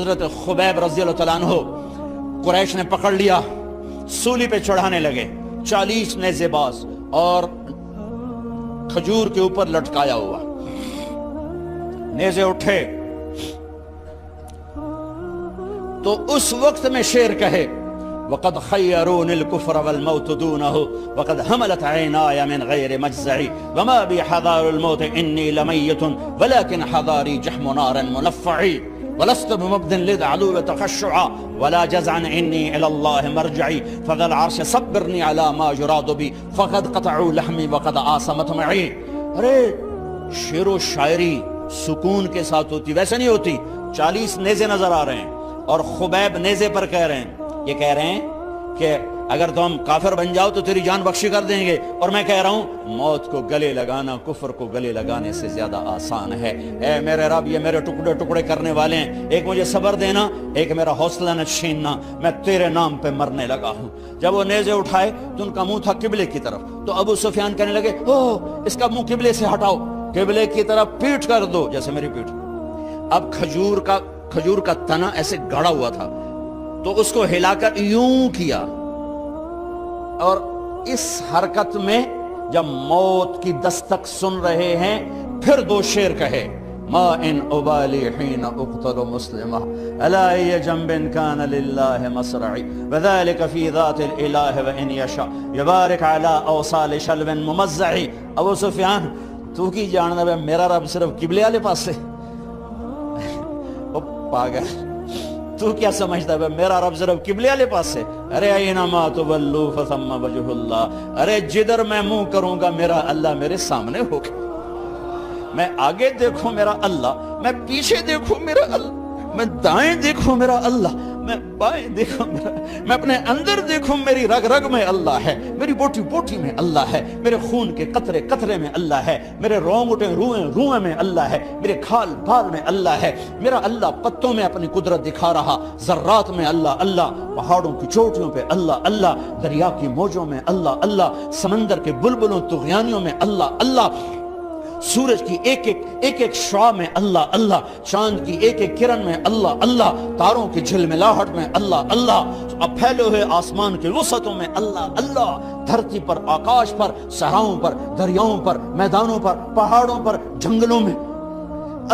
حضرت خبیب رضی اللہ تعالیٰ عنہ قریش نے پکڑ لیا، سولی پہ چڑھانے لگے، 40 نیزے باز اور کھجور کے اوپر لٹکایا ہوا، نیزے اٹھے تو اس وقت میں شعر کہے وَقَدْ خَيَّرُونِ الْكُفْرَ وَالْمَوْتُ دُونَهُ وَقَدْ حَمَلَتْ عَيْنَايَ مِنْ غَيْرِ مَجْزَعِ وَمَا بِي حَذَارُ الْمَوْتِ إِنِّي لَمَيِّتٌ وَلَكِنْ حَذَارِي جَحْمُ نَارٍ مُنَفَّعِ وَلَسْتُ بِمُبْدٍ لِلْعَدُوِّ تَخَشُّعًا وَلَا جَزْعًا إِنِّي إِلَى اللَّهِ مَرْجِعِي فَذَا الْعَرْشِ صَبِّرْنِي عَلَى مَا يُرَادُ بِي فَقَدْ قَطَعُوا لَحْمِي وَقَدْ آسَمَتْ مَعِي۔ ارے شعر و شاعری سکون کے ساتھ ہوتی، ویسے نہیں ہوتی۔ 40 نیزے نظر آ رہے ہیں اور خبیب نیزے پر کہہ رہے ہیں، یہ کہہ رہے ہیں کہ اگر تم کافر بن جاؤ تو تیری جان بخشی کر دیں گے، اور میں کہہ رہا ہوں موت کو گلے لگانا کفر کو گلے لگانے سے زیادہ آسان ہے۔ اے میرے رب، یہ میرے ٹکڑے ٹکڑے کرنے والے ہیں، ایک مجھے صبر دینا، ایک میرا حوصلہ نہ چھیننا، میں تیرے نام پہ مرنے لگا ہوں۔ جب وہ نیزے اٹھائے تو ان کا منہ تھا قبلے کی طرف، تو ابو سفیان کہنے لگے اس کا منہ قبلے سے ہٹاؤ، قبلے کی طرف پیٹ کر دو، جیسے میری پیٹ۔ اب کھجور کا تنا ایسے گڑا ہوا تھا تو اس کو ہلا کر یوں کیا، اور اس حرکت میں جب موت کی دستک سن رہے ہیں پھر 2 شعر کہے ما ان ابالی حین اقتل مسلمہ الا ای جنب کان للہ مصرعی وذالک فی ذات الالہ وان یشاء یبارک علی اوصال شلو ممزعی۔ ابو سفیان تو کی جاننا ہے میرا رب صرف قبلے والے پاس سے؟ پاگل، تو کیا سمجھتا ہے میرا رب صرف قبلے والے پاس سے؟ ارے اینما تولوا فثم وجہ اللہ، ارے جدھر میں منہ کروں گا میرا اللہ میرے سامنے ہوگا۔ میں آگے دیکھوں میرا اللہ، میں پیچھے دیکھوں میرا اللہ، میں دائیں دیکھوں میرا اللہ، میں بائیں دیکھوں میرا، میں اپنے اندر دیکھوں میری رگ رگ میں اللہ ہے، میری بوٹی بوٹی میں اللہ ہے، میرے خون کے قطرے قطرے میں اللہ ہے، میرے رونگٹے روئیں میں اللہ ہے، میرے کھال بال میں اللہ ہے، میرا اللہ پتوں میں اپنی قدرت دکھا رہا، ذرات میں اللہ اللہ، پہاڑوں کی چوٹیوں پہ اللہ اللہ، دریا کی موجوں میں اللہ اللہ، سمندر کے بلبلوں طغیانیوں میں اللہ اللہ، سورج کی ایک ایک شعاع میں اللہ اللہ، چاند کی ایک ایک کرن میں اللہ اللہ، تاروں کی جھلملاہٹ میں اللہ اللہ، اب پھیلے ہوئے آسمان کے وسعتوں میں اللہ اللہ، دھرتی پر آکاش پر، صحراؤں پر، دریاؤں پر، میدانوں پر، پہاڑوں پر، جنگلوں میں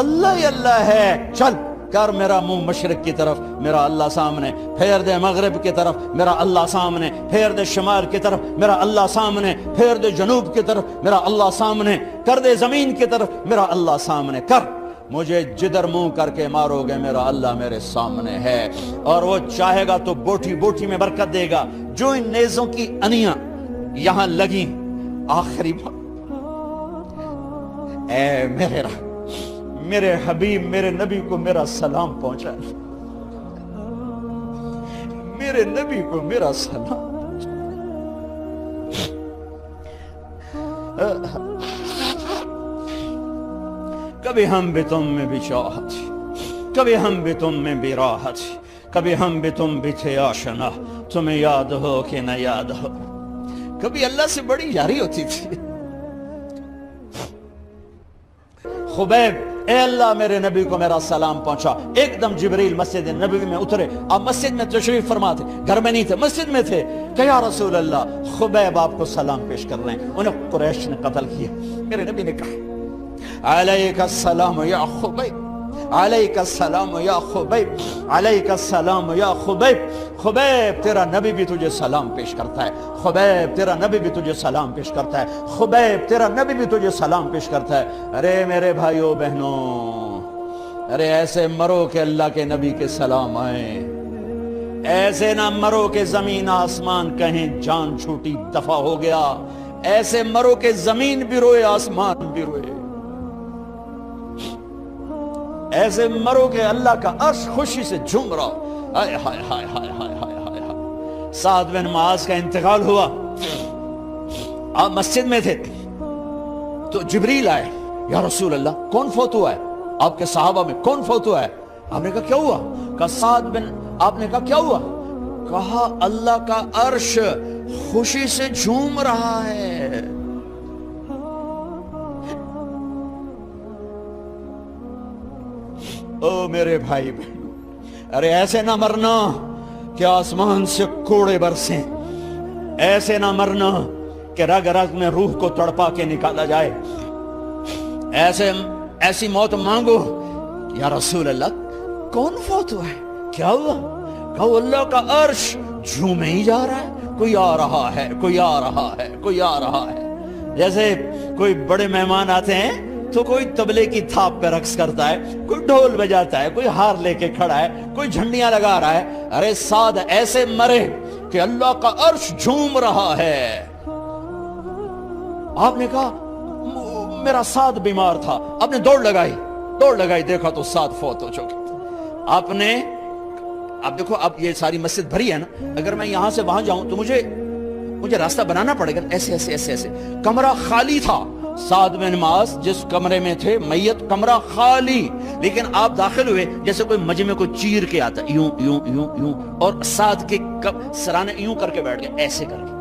اللہ ہی اللہ ہے۔ چل کر میرا منہ مشرق کی طرف، میرا اللہ سامنے، پھیر دے مغرب کی طرف، میرا اللہ سامنے، پھیر دے شمال کی طرف، میرا اللہ سامنے، پھیر دے جنوب کی طرف، میرا اللہ سامنے، کر دے زمین کی طرف، میرا اللہ سامنے کر، مجھے جدھر منہ کر کے مارو گے میرا اللہ میرے سامنے ہے، اور وہ چاہے گا تو بوٹی بوٹی میں برکت دے گا۔ جو ان نیزوں کی انیاں یہاں لگیں، آخری اے میرے رب، میرے حبیب میرے نبی کو میرا سلام پہنچا، میرے نبی کو میرا سلام۔ کبھی ہم بھی تم میں بھی چاہت، کبھی ہم بھی تم میں بھی راحت، کبھی ہم بھی تم بھی تھے آشنا، تمہیں یاد ہو کہ نہ یاد ہو۔ کبھی اللہ سے بڑی یاری ہوتی تھی۔ خبیب اے اللہ میرے نبی کو میرا سلام پہنچا۔ ایک دم جبریل مسجد نبوی میں اترے، آپ مسجد میں تشریف فرما تھے، گھر میں نہیں تھے، مسجد میں تھے، کہ یا رسول اللہ خبیب آپ کو سلام پیش کر رہے ہیں، انہیں قریش نے قتل کیا۔ میرے نبی نے کہا علیک السلام یا خبیب، علیک السلام یا خبیب، علیک السلام یا خبیب۔ خبیب تیرا نبی بھی تجھے سلام پیش کرتا ہے، خبیب تیرا نبی بھی تجھے سلام پیش کرتا ہے، خبیب تیرا نبی بھی تجھے سلام پیش کرتا ہے۔ ارے میرے بھائیوں بہنوں، ارے ایسے مرو کہ اللہ کے نبی کے سلام آئیں، ایسے نہ مرو کہ زمین آسمان کہیں جان چھوٹی دفع ہو گیا، ایسے مرو کہ زمین بھی روئے آسمان بھی روئے، ایسے مرو کہ اللہ کا عرش خوشی سے جھوم رہا۔ ہائے ہائے ہائے ہائے ہائے ہائے ہائے۔ سعد بن معاذ کا انتقال ہوا، آپ مسجد میں تھے تو جبریل آئے، یا رسول اللہ کون فوت ہوا ہے؟ آپ کے صحابہ میں کون فوت ہوا ہے؟ آپ نے کہا کیا ہوا؟ کہا سعد بن، آپ نے کہا کیا ہوا؟ کہا اللہ کا عرش خوشی سے جھوم رہا ہے۔ او میرے بھائی بہن، ارے ایسے نہ مرنا کہ آسمان سے کوڑے برسیں، ایسے نہ مرنا کہ رگ رگ میں روح کو تڑپا کے نکالا جائے، ایسی موت مانگو۔ یا رسول اللہ کون فوت ہوا ہے؟ کیا ہوا؟ کہو اللہ کا عرش جھومے ہی جا رہا ہے، کوئی آ رہا ہے، کوئی آ رہا ہے، کوئی آ رہا ہے۔ جیسے کوئی بڑے مہمان آتے ہیں تو کوئی طبلے کی تھاپ پہ رقص کرتا ہے، کوئی ڈھول بجاتا ہے، کوئی ہار لے کے کھڑا ہے، کوئی جھنڈیاں لگا رہا ہے۔ ارے سعد ایسے مرے کہ اللہ کا عرش جھوم رہا ہے۔ آپ نے کہا میرا سعد بیمار تھا، آپ نے دوڑ لگائی، دیکھا تو سعد فوت ہو چکے۔ آپ نے اب دیکھو، اب یہ ساری مسجد بھری ہے نا، اگر میں یہاں سے وہاں جاؤں تو مجھے راستہ بنانا پڑے گا، ایسے۔ کمرہ خالی تھا، سعد بن معاذ جس کمرے میں تھے میت، کمرہ خالی، لیکن آپ داخل ہوئے جیسے کوئی مجمع کو چیر کے آتا ہے، یوں، اور سعد کے سرانے یوں کر کے بیٹھ گئے، ایسے کر کے۔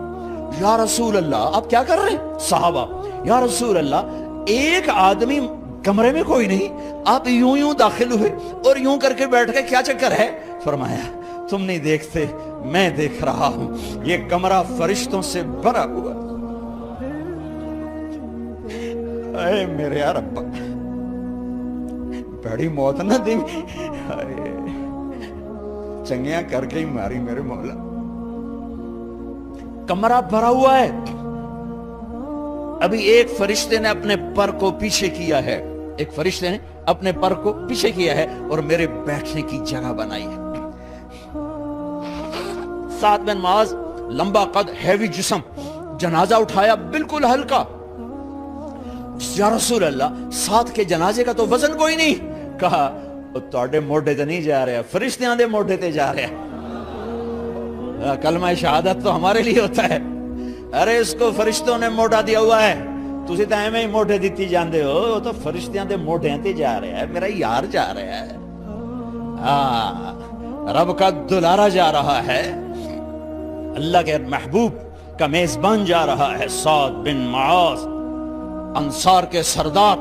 یا رسول اللہ آپ کیا کر رہے ہیں؟ صحابہ، یا رسول اللہ ایک آدمی کمرے میں کوئی نہیں، آپ یوں داخل ہوئے اور یوں کر کے بیٹھ گئے، کیا چکر ہے؟ فرمایا تم نہیں دیکھتے، میں دیکھ رہا ہوں، یہ کمرہ فرشتوں سے بھرا ہوا۔ اے میرے رب، بڑی موت نہ دی، چنگیاں کر کے ہی ماری میرے مولا۔ کمرہ بھرا ہوا ہے، ابھی ایک فرشتے نے اپنے پر کو پیچھے کیا ہے، اور میرے بیٹھنے کی جگہ بنائی ہے۔ سعد بن معاذ لمبا قد، ہیوی جسم، جنازہ اٹھایا بالکل ہلکا۔ یا رسول اللہ سعد کے جنازے کا تو وزن کوئی نہیں۔ کہا تواڈے موڈے تے نہیں جا رہا، فرشتیاں دے موڈے تے جا رہا۔ کلمہ شہادت تو ہمارے لیے ہوتا ہے، ارے اس کو فرشتوں نے موڈا دیا ہوا ہے، تسی تو ایویں ہی موڈے دیتی جاندے ہو، وہ تو فرشتیاں دے موڈیاں تے جا رہا ہے، میرا یار جا رہا ہے، رب کا دلارا جا رہا ہے، اللہ کے محبوب کا میزبان جا رہا ہے، سعد بن معاذ انصار کے سردار۔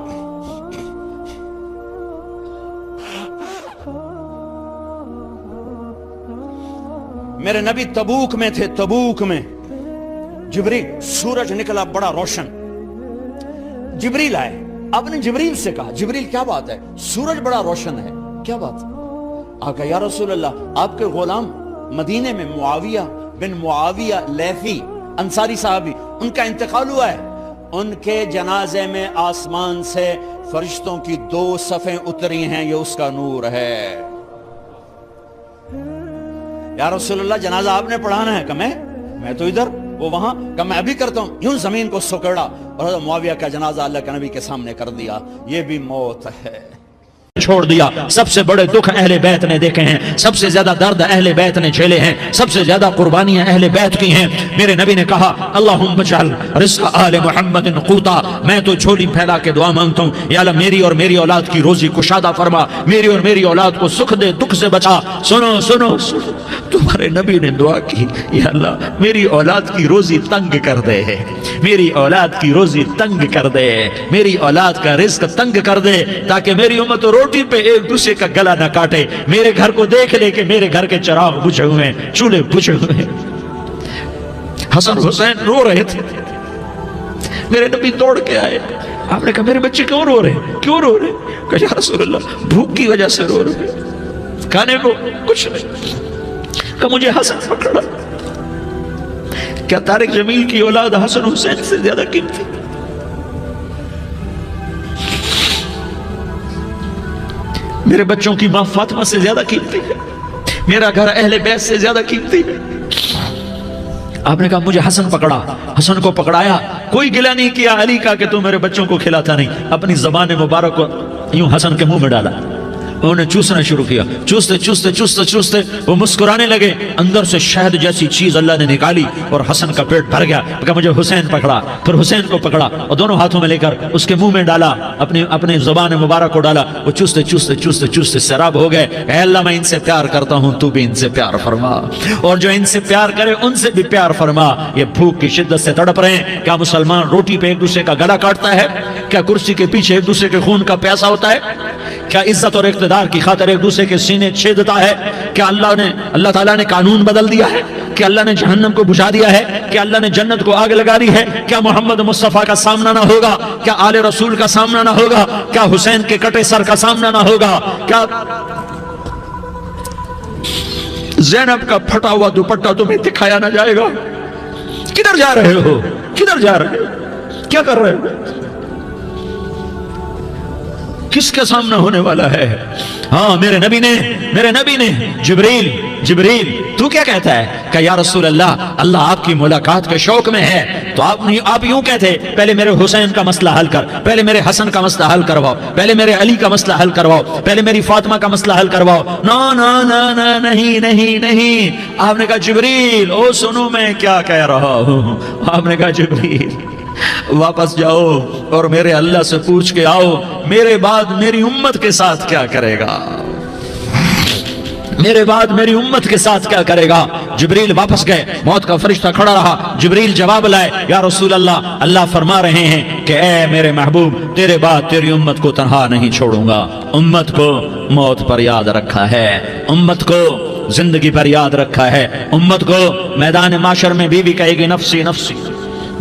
میرے نبی تبوک میں تھے، تبوک میں جبریل، سورج نکلا بڑا روشن، جبریل آئے، آپ نے جبریل سے کہا جبریل کیا بات ہے، سورج بڑا روشن ہے، کیا بات ہے؟ آپ کہا یا رسول اللہ آپ کے غلام مدینے میں معاویہ بن معاویہ لیثی انصاری صحابی، ان کا انتقال ہوا ہے، ان کے جنازے میں آسمان سے فرشتوں کی 2 صفیں اتری ہیں، یہ اس کا نور ہے۔ یا رسول اللہ جنازہ آپ نے پڑھانا ہے؟ کہ میں تو ادھر، وہ وہاں، کہ میں ابھی کرتا ہوں، یوں زمین کو سکڑا اور حضرت معاویہ کا جنازہ اللہ کے نبی کے سامنے کر دیا۔ یہ بھی موت ہے، چھوڑ دیا۔ سب سے بڑے دکھ اہل بیت نے دیکھے ہیں، سب سے زیادہ درد اہل بیت نے جھیلے ہیں، سب سے زیادہ قربانیاں اہل بیت کی ہیں۔ میرے نبی نے کہا اللہم اجعل رزق آل محمد قوتا، میں تو جھولی پھیلا کے دعا مانگتا ہوں، یا اللہ میری اور میری اولاد کی روزی کشادہ فرما، میری اور میری اولاد کو سکھ دے، دکھ سے بچا۔ سنو سنو تمہارے نبی نے دعا کی، یا اللہ میری اولاد کی روزی تنگ کر دے، میری اولاد کی روزی تنگ کر دے، میری اولاد کا رزق تنگ کر دے، تاکہ میری امت روٹی پہ ایک دوسرے کا گلا نہ کاٹے، میرے گھر کو دیکھ لے کہ میرے گھر کے چراغ بجھے ہوئے ہیں، چولہے بجھے ہوئے ہیں۔ حسن حسین رو رہے تھے، میرے نبی دوڑ کے آئے، آپ نے کہا میرے بچے کیوں رو رہے ہیں؟ کیوں رو رہے ہیں؟ کہا یا رسول اللہ بھوک کی وجہ سے رو رہے ہیں، کھانے کو کچھ نہیں۔ کہ مجھے حسن پکڑا۔ کیا طارق جمیل کی اولاد حسن حسین سے زیادہ قیمتی؟ میرے بچوں کی ماں فاطمہ سے زیادہ قیمتی ہے، میرا گھر اہل بیت سے زیادہ قیمتی ہے۔ آپ نے کہا مجھے حسن پکڑا، حسن کو پکڑایا، کوئی گلہ نہیں کیا علی کا کہ تو میرے بچوں کو کھلاتا نہیں، اپنی زبان مبارک کو یوں حسن کے منہ میں ڈالا، انہوں نے چوسنا شروع کیا، چوستے چوستے چوستے چوستے وہ مسکرانے لگے، اندر سے شہد جیسی چیز اللہ نے نکالی اور حسن کا پیٹ بھر گیا۔ کہا مجھے حسین پکڑا، پھر حسین کو پکڑا اور دونوں ہاتھوں میں لے کر اس کے منہ میں ڈالا، اپنی زبان مبارک کو ڈالا، وہ چوستے چوستے چوستے چوستے سیراب ہو گئے۔ اے اللہ میں ان سے پیار کرتا ہوں، تو بھی ان سے پیار فرما، اور جو ان سے پیار کرے ان سے بھی پیار فرما۔ یہ بھوک کی شدت سے تڑپ رہے ہیں، کیا مسلمان روٹی پہ ایک دوسرے کا گلا کاٹتا ہے؟ کیا کرسی کے پیچھے ایک دوسرے کے خون کا پیاسا ہوتا ہے؟ کیا عزت اور اقتدار اقتدار کی خاطر ایک دوسرے کے سینے چھیدتا ہے؟ کیا اللہ تعالیٰ نے قانون بدل دیا ہے؟ کہ اللہ نے جہنم کو بجھا دیا ہے؟ کہ اللہ نے جنت کو آگ لگا دی ہے؟ کیا محمد مصطفیٰ کا سامنا نہ ہوگا؟ کیا آل رسول کا سامنا نہ ہوگا؟ کیا حسین کے کٹے سر کا سامنا نہ ہوگا؟ کیا زینب کا پھٹا ہوا دوپٹہ تمہیں دکھایا نہ جائے گا؟ کدھر جا رہے ہو؟ کدھر جا رہے ہو؟ کیا کر رہے ہو؟ کس کا سامنا ہونے والا ہے؟ ہاں میرے نبی نے جبریل تو کیا کہتا ہے کہ یا رسول اللہ آپ کی ملاقات کے شوق میں ہے، تو آپ یوں کہتے پہلے میرے حسین کا مسئلہ حل کر، پہلے میرے حسن کا مسئلہ حل کرواؤ، پہلے میرے علی کا مسئلہ حل کرواؤ، پہلے میری فاطمہ کا مسئلہ حل کرواؤ۔ نہیں، آپ نے کہا جبریل او سنو میں کیا کہہ رہا ہوں۔ آپ نے کہا جبریل واپس جاؤ اور میرے اللہ سے پوچھ کے آؤ میرے بعد میری امت کے ساتھ کیا کرے گا، میرے بعد میری امت کے ساتھ کیا کرے گا۔ جبریل واپس گئے، موت کا فرشتہ کھڑا رہا، جبریل جواب لائے، یا رسول اللہ فرما رہے ہیں کہ اے میرے محبوب تیرے بعد تیری امت کو تنہا نہیں چھوڑوں گا، امت کو موت پر یاد رکھا ہے، امت کو زندگی پر یاد رکھا ہے، امت کو میدان معاشر میں بیوی کہے گی نفسی نفسی،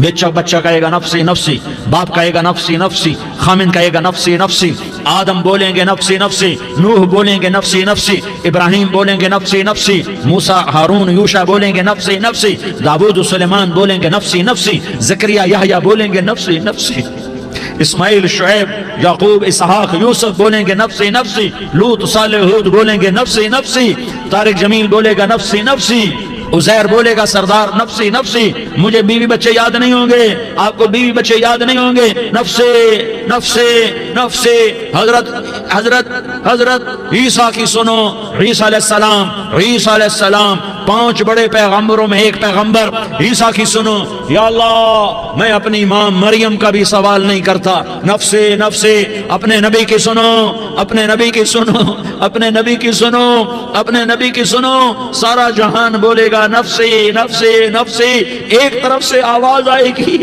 بچہ کہے گا نفسی نفسی، باپ کہے گا نفسی نفسی، خامن کہے گا نفسی نفسی، آدم بولیں گے نفسی نفسی، نوح بولیں گے نفسی نفسی، ابراہیم بولیں گے نفسی نفسی، موسیٰ ہارون یوشع بولیں گے نفسی نفسی، داؤد سلیمان بولیں گے نفسی نفسی، زکریا یحییٰ بولیں گے نفسی نفسی، اسماعیل شعیب یعقوب اسحاق یوسف بولیں گے نفسی نفسی، لوط صالح ہود بولیں گے نفسی نفسی، طارق جمیل بولے گا نفسی نفسی، عزیر بولے گا سردار نفسی نفسی، مجھے بیوی بچے یاد نہیں ہوں گے، آپ کو بیوی بچے یاد نہیں ہوں گے، نفسی نفسی نفسی۔ حضرت عیسیٰ کی سنو، عیسیٰ علیہ السلام 5 بڑے پیغمبروں میں ایک پیغمبر عیسیٰ کی سنو، یا اللہ میں اپنی ماں مریم کا بھی سوال نہیں کرتا، نفسی نفسی۔ اپنے نبی کی سنو، اپنے نبی کی سنو، اپنے نبی کی سنو، اپنے نبی کی سنو، سارا جہان بولے گا نفسی نفسی نفسی۔ ایک طرف سے آواز آئے گی،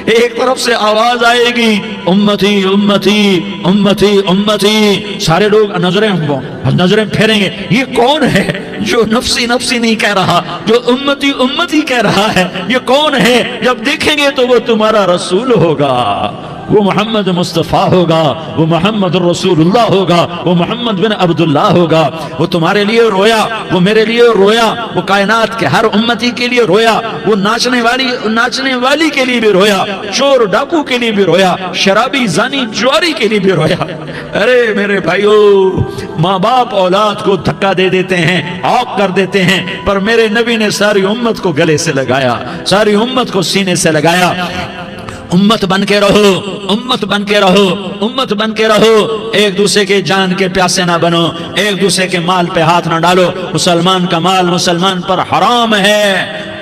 ایک طرف سے آواز آئے گی امتی امتی امتی امتی، سارے لوگ نظریں پھیریں گے، یہ کون ہے جو نفسی نفسی نہیں کہہ رہا، جو امتی امتی کہہ رہا ہے، یہ کون ہے؟ جب دیکھیں گے تو وہ تمہارا رسول ہوگا، وہ محمد مصطفیٰ ہوگا، وہ محمد رسول اللہ ہوگا، وہ محمد بن عبداللہ ہوگا، وہ تمہارے لیے رویا، وہ میرے لیے رویا، وہ کائنات کے ہر امتی کے لیے رویا، وہ ناچنے والی کے لیے بھی رویا، چور ڈاکو کے لیے بھی رویا، شرابی زانی جواری کے لیے بھی رویا۔ ارے میرے بھائیو، ماں باپ اولاد کو دھکا دے دیتے ہیں، عاق کر دیتے ہیں، پر میرے نبی نے ساری امت کو گلے سے لگایا، ساری امت کو سینے سے لگایا۔ امت بن کے رہو، امت بن کے رہو، امت بن کے رہو، ایک دوسرے کے جان کے پیاسے نہ بنو، ایک دوسرے کے مال پہ ہاتھ نہ ڈالو، مسلمان کا مال مسلمان پر حرام ہے۔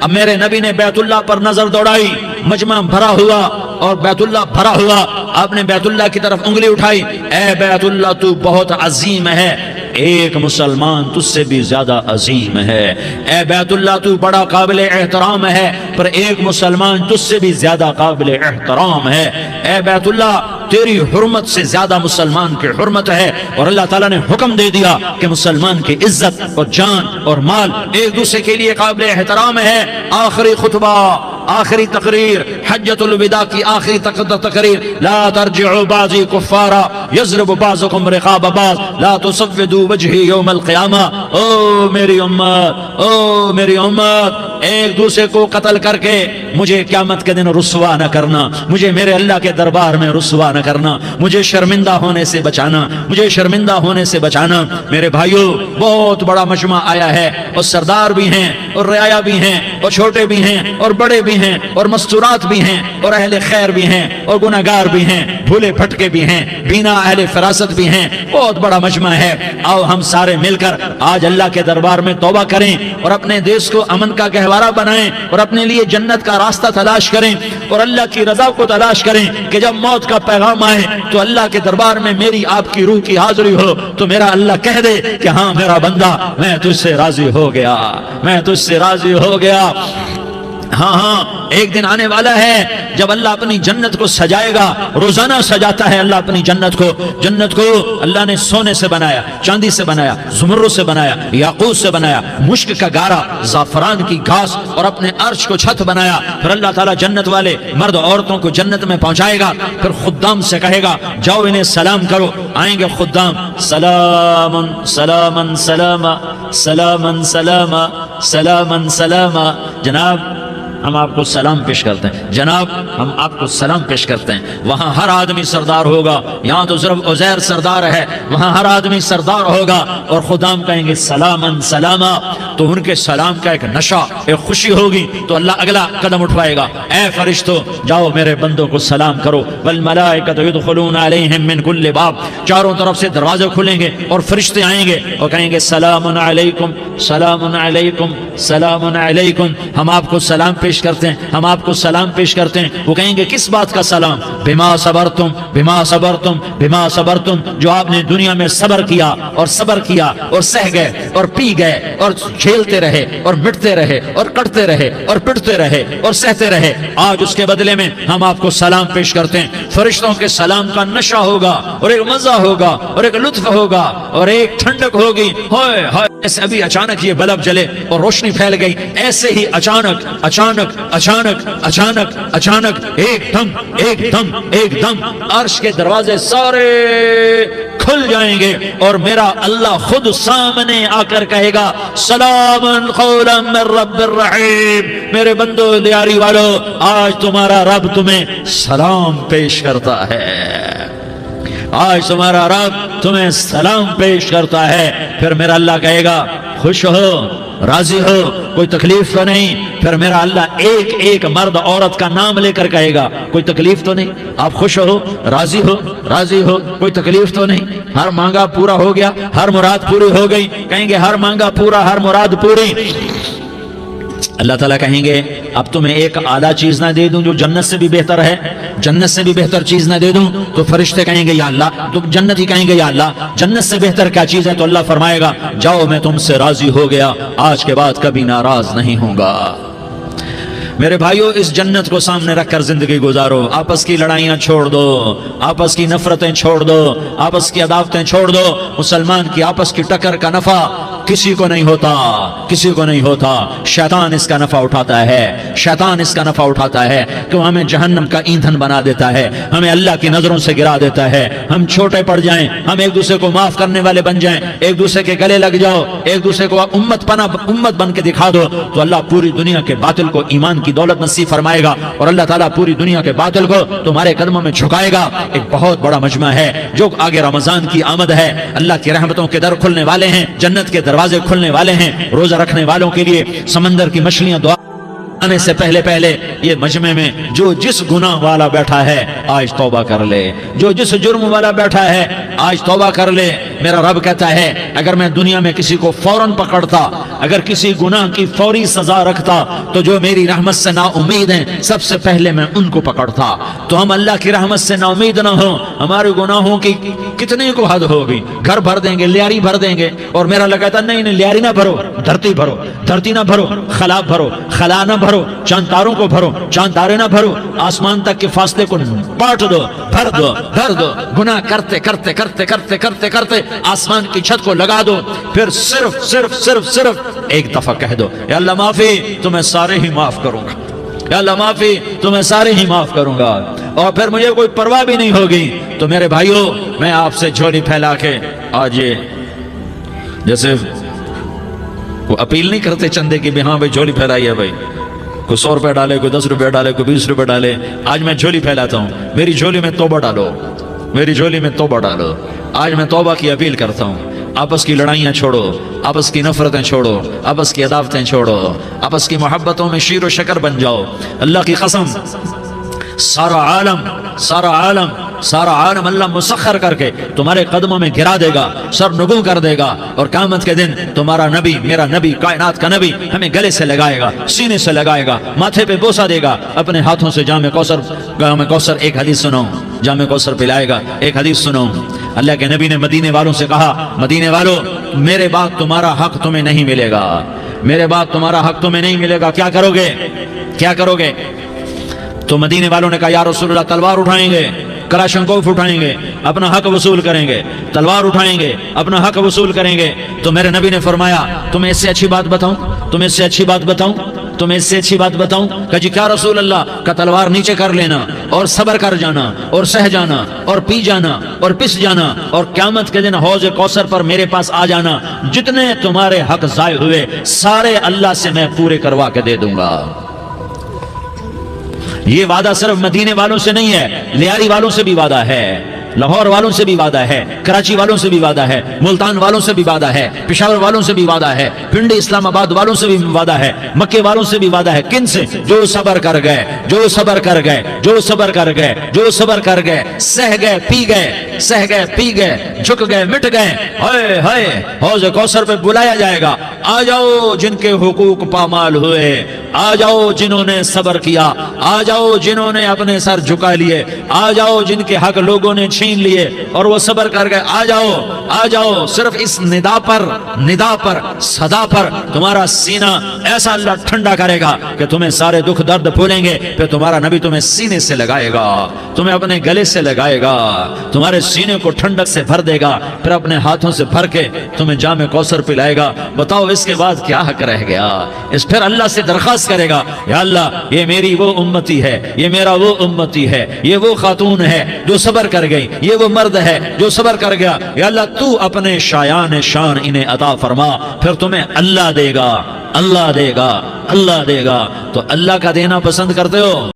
اب میرے نبی نے بیت اللہ پر نظر دوڑائی، مجمع بھرا ہوا اور بیت اللہ بھرا ہوا، آپ نے بیت اللہ کی طرف انگلی اٹھائی، اے بیت اللہ تو بہت عظیم ہے، ایک مسلمان تجھ سے بھی زیادہ عظیم ہے، اے بیت اللہ تو بڑا قابل احترام ہے، پر ایک مسلمان تجھ سے بھی زیادہ قابل احترام ہے، اے بیت اللہ تیری حرمت سے زیادہ مسلمان کی حرمت ہے، اور اللہ تعالیٰ نے حکم دے دیا کہ مسلمان کی عزت اور جان اور مال ایک دوسرے کے لیے قابل احترام ہے۔ آخری خطبہ، آخری تقریر، حجۃ الوداع کی آخری تقریر، لا ترجعوا بعضی کفارا یضرب بعضکم رقاب بعض لا تسودوا وجہی یوم القیامہ۔ او میری امت، او میری امت، ایک دوسرے کو قتل کر کے مجھے قیامت کے دن رسوا نہ کرنا، مجھے میرے اللہ کے دربار میں رسوا نہ کرنا، مجھے شرمندہ ہونے سے بچانا، مجھے شرمندہ ہونے سے بچانا۔ میرے بھائیو، بہت بڑا مجمع آیا ہے، اور سردار بھی ہیں اور رعایا بھی ہیں اور چھوٹے بھی ہیں اور بڑے بھی ہیں اور مستورات بھی ہیں اور اہل خیر بھی ہیں اور گناہگار بھی ہیں، بھولے پھٹکے بھی ہیں، بینا اہل فراست بھی ہیں، بہت بڑا مجمع ہے۔ آؤ ہم سارے مل کر آج اللہ کے دربار میں توبہ کریں اور اپنے دیش کو امن کا گہوارہ بنائیں اور اپنے لیے جنت کا راستہ تلاش کریں اور اللہ کی رضا کو تلاش کریں کہ جب موت کا پیغام آئے تو اللہ کے دربار میں میری آپ کی روح کی حاضری ہو تو میرا اللہ کہہ دے کہ ہاں میرا بندہ، میں تجھ سے راضی ہو گیا، میں تجھ سے راضی ہو گیا۔ ہاں ہاں ایک دن آنے والا ہے جب اللہ اپنی جنت کو سجائے گا. روزانہ سجاتا ہے اللہ اپنی جنت کو. جنت کو اللہ نے سونے سے بنایا, چاندی سے بنایا, زمرد سے بنایا, یاقوت سے بنایا, مشک کا گارا, زعفران کی گھاس اور اپنے عرش کو چھت بنایا. پھر اللہ تعالیٰ جنت والے مرد عورتوں کو جنت میں پہنچائے گا. پھر خدام سے کہے گا جاؤ انہیں سلام کرو. آئیں گے خدام, سلام سلام سلاما سلام سلاما سلام سلاما. جناب ہم آپ کو سلام پیش کرتے ہیں, جناب ہم آپ کو سلام پیش کرتے ہیں. وہاں ہر آدمی سردار ہوگا. یہاں تو صرف عزیر سردار ہے, وہاں ہر آدمی سردار ہوگا. اور خدام کہیں گے سلامن سلاما. تو ان کے سلام کا ایک نشہ, ایک خوشی ہوگی. تو اللہ اگلا قدم اٹھوائے گا, اے فرشتوں جاؤ میرے بندوں کو سلام کرو. والملائکۃ یدخلون علیہم من کل باب. چاروں طرف سے دروازے کھلیں گے اور فرشتے آئیں گے اور کہیں گے سلام علیکم سلام علیکم سلام علیکم. ہم آپ کو سلام پیش کرتے ہیں, ہم آپ کو سلام پیش کرتے ہیں. وہ کہیں گے کس بات کا سلام؟ بما صبرتم بما صبرتم بما صبرتم. جو آپ نے دنیا میں صبر کیا اور صبر کیا اور سہ گئے اور پی گئے اور جھیلتے رہے اور مٹتے رہے اور کٹتے رہے اور پٹتے رہے اور سہتے رہے, آج اس کے بدلے میں ہم آپ کو سلام پیش کرتے ہیں. فرشتوں کے سلام کا نشہ ہوگا اور ایک مزہ ہوگا اور ایک لطف ہوگا اور ایک ٹھنڈک ہوگی. ہوئے ہوئے ایسے ابھی اچانک یہ بلب جلے اور روشنی پھیل گئی, ایسے ہی اچانک اچانک اچانک اچانک اچانک ایک دم ایک دم ایک دم عرش کے دروازے سارے کھل جائیں گے اور میرا اللہ خود سامنے آ کر کہے گا سلام قولا من رب الرحیم. میرے بندو دیاری والو, آج تمہارا رب تمہیں سلام پیش کرتا ہے, آج تمہارا رب تمہیں سلام پیش کرتا ہے. پھر میرا اللہ کہے گا خوش ہو, راضی ہو, کوئی تکلیف تو نہیں. پھر میرا اللہ ایک ایک مرد عورت کا نام لے کر کہے گا کوئی تکلیف تو نہیں, آپ خوش ہو, راضی ہو, راضی ہو, کوئی تکلیف تو نہیں, ہر مانگا پورا ہو گیا, ہر مراد پوری ہو گئی. کہیں گے ہر مانگا پورا, ہر مراد پوری. اللہ تعالیٰ کہیں گے اب تمہیں ایک اعلیٰ چیز نہ دے دوں جو جنت سے بھی بہتر ہے, جنت سے بھی بہتر چیز نہ دے دوں؟ تو فرشتے کہیں گے یا اللہ, تو جنتی کہیں گے یا اللہ جنت سے بہتر کیا چیز ہے؟ تو اللہ فرمائے گا جاؤ میں تم سے راضی ہو گیا, آج کے بعد کبھی ناراض نہیں ہوں گا. میرے بھائیو, اس جنت کو سامنے رکھ کر زندگی گزارو. آپس کی لڑائیاں چھوڑ دو, آپس کی نفرتیں چھوڑ دو, آپس کی عداوتیں چھوڑ دو. مسلمان کی آپس کی ٹکر کا نفع کسی کو نہیں ہوتا, کسی کو نہیں ہوتا. شیطان اس کا نفع اٹھاتا ہے, شیطان اس کا نفع اٹھاتا ہے کہ وہ ہمیں جہنم کا ایندھن بنا دیتا ہے, ہمیں اللہ کی نظروں سے گرا دیتا ہے. ہم چھوٹے پڑ جائیں, ہم ایک دوسرے کو معاف کرنے والے بن جائیں, ایک دوسرے کے گلے لگ جاؤ, ایک دوسرے کو امت بن کے دکھا دو, تو اللہ پوری دنیا کے باطل کو ایمان کی دولت نصیب فرمائے گا اور اللہ تعالیٰ پوری دنیا کے باطل کو تمہارے قدموں میں جھکائے گا. ایک بہت بڑا مجمع ہے جو آگے رمضان کی آمد ہے, اللہ کی رحمتوں کے در کھلنے والے ہیں, جنت کے دروازے کھلنے والے ہیں. روزہ رکھنے والوں کے لیے سمندر کی مچھلیاں دعا آنے سے پہلے پہلے یہ مجمع میں جو جس گناہ والا بیٹھا ہے آج توبہ کر لے, جو جس جرم والا بیٹھا ہے آج توبہ کر لے. میرا رب کہتا ہے اگر میں دنیا میں کسی کو فوراً پکڑتا, اگر کسی گناہ کی فوری سزا رکھتا, تو جو میری رحمت سے نا امید ہیں سب سے پہلے میں ان کو پکڑتا. تو ہم اللہ کی رحمت سے نا امید نہ ہوں, ہمارے گناہوں کی کتنے کو حد ہوگی, گھر بھر دیں گے, لیاری بھر دیں گے. اور میرا اللہ کہتا نہیں نہیں, لیاری نہ بھرو, دھرتی بھرو, دھرتی نہ بھرو, خلا بھرو, خلا نہ بھرو, چاند تاروں کو بھرو, چاند تارے نہ بھرو, آسمان تک کے فاصلے کو بانٹ دو, بھر دو, بھر دو. گناہ کرتے کرتے کرتے کرتے کرتے کرتے آسمان کی چھت کو لگا دو. پھر صرف صرف صرف صرف ایک دفعہ کہہ دو یا اللہ معافی, تو میں سارے ہی معاف کروں گا, یا اللہ معافی, تو میں سارے ہی معاف کروں گا. اور پھر مجھے کوئی پرواہ بھی نہیں ہوگی. تو میرے بھائیوں, میں آپ سے جھولی پھیلا کے آج یہ جیسے وہ اپیل نہیں کرتے چندے کی بھی ہاں بھائی جھولی پھیلائی ہے, بھائی کوئی 100 روپے ڈالے, کوئی 10 روپے ڈالے, کوئی 20 روپے ڈالے. آج میں جھولی پھیلاتا ہوں, میری جھولی میں توبہ ڈالو, میری جھولی میں توبہ ڈالو. آج میں توبہ کی اپیل کرتا ہوں. آپس کی لڑائیاں چھوڑو, آپس کی نفرتیں چھوڑو, آپس کی عداوتیں چھوڑو, آپس کی محبتوں میں شیر و شکر بن جاؤ. اللہ کی قسم سارا عالم اللہ مسخر کر کے تمہارے قدموں میں گرا دے گا, سر نگوں کر دے گا. اور قیامت کے دن تمہارا نبی, میرا نبی, کائنات کا نبی ہمیں گلے سے لگائے گا, سینے سے لگائے گا, ماتھے پہ بوسہ دے گا, اپنے ہاتھوں سے جام کوثر. ایک حدیث سنو, جام کوثر پلائے گا. ایک حدیث سنو, اللہ کے نبی نے مدینے والوں سے کہا, مدینے والوں میرے بعد تمہارا حق تمہیں نہیں ملے گا, میرے بعد تمہارا حق تمہیں نہیں ملے گا. کیا کرو گے؟ کیا کرو گے؟ تو مدینے والوں نے کہا یا رسول اللہ تلوار اٹھائیں گے، کلاشنکوف اٹھائیں گے، اپنا حق وصول کریں گے، تلوار اٹھائیں گے، اپنا حق وصول کریں گے۔ تو میرے نبی نے فرمایا تمہیں اس سے اچھی بات بتاؤں، تمہیں اس سے اچھی بات بتاؤں، تمہیں اس سے اچھی بات بتاؤں؟ کہ جی کیا رسول اللہ؟ کا تلوار نیچے کر لینا اور صبر کر جانا اور سہ جانا اور پی جانا اور پس جانا اور قیامت کے دن حوض کوثر پر میرے پاس آ جانا، جتنے تمہارے حق ضائع ہوئے سارے اللہ سے میں پورے کروا کے دے دوں گا۔ یہ وعدہ صرف مدینے والوں سے نہیں ہے، لیاری والوں سے بھی وعدہ ہے، لاہور والوں سے بھی وعدہ ہے، کراچی والوں سے بھی وعدہ ہے، ملتان والوں سے بھی وعدہ ہے، پشاور والوں سے بھی وعدہ ہے، پنڈی اسلام آباد والوں سے بھی وعدہ ہے، مکے والوں سے بھی وعدہ ہے۔ کن سے؟ جو صبر کر گئے، جو صبر کر گئے، جو صبر کر گئے، جو صبر کر گئے، سہ گئے پی گئے، سہ گئے پی گئے، جھک گئے مٹ گئے، ہائے ہائے حوض کوثر پہ بلایا جائے گا، آ جاؤ جن کے حقوق پامال ہوئے، آ جاؤ جنہوں نے صبر کیا، آ جاؤ جنہوں نے اپنے سر جھکا لیے، آ جاؤ جن کے حق لوگوں نے چھین لیے اور وہ صبر کر گئے، آ جاؤ آ جاؤ۔ صرف اس ندا پر صدا پر تمہارا سینہ ایسا اللہ ٹھنڈا کرے گا کہ تمہیں سارے دکھ درد بھولیں گے، پھر تمہارا نبی تمہیں سینے سے لگائے گا، تمہیں اپنے گلے سے لگائے گا، تمہارے سینے کو ٹھنڈک سے بھر دے گا، پھر اپنے ہاتھوں سے بھر کے تمہیں جام کوثر پلائے گا۔ بتاؤ اس کے بعد کیا حق رہ گیا؟ اس پھر اللہ سے درخواست کرے گا یا اللہ یہ میری وہ امتی ہے، یہ میرا وہ امتی ہے، یہ وہ خاتون ہے جو صبر کر گئی، یہ وہ مرد ہے جو صبر کر گیا، یا اللہ تو اپنے شایان شان انہیں عطا فرما، پھر تمہیں اللہ دے گا، اللہ دے گا، اللہ دے گا۔ تو اللہ کا دینا پسند کرتے ہو؟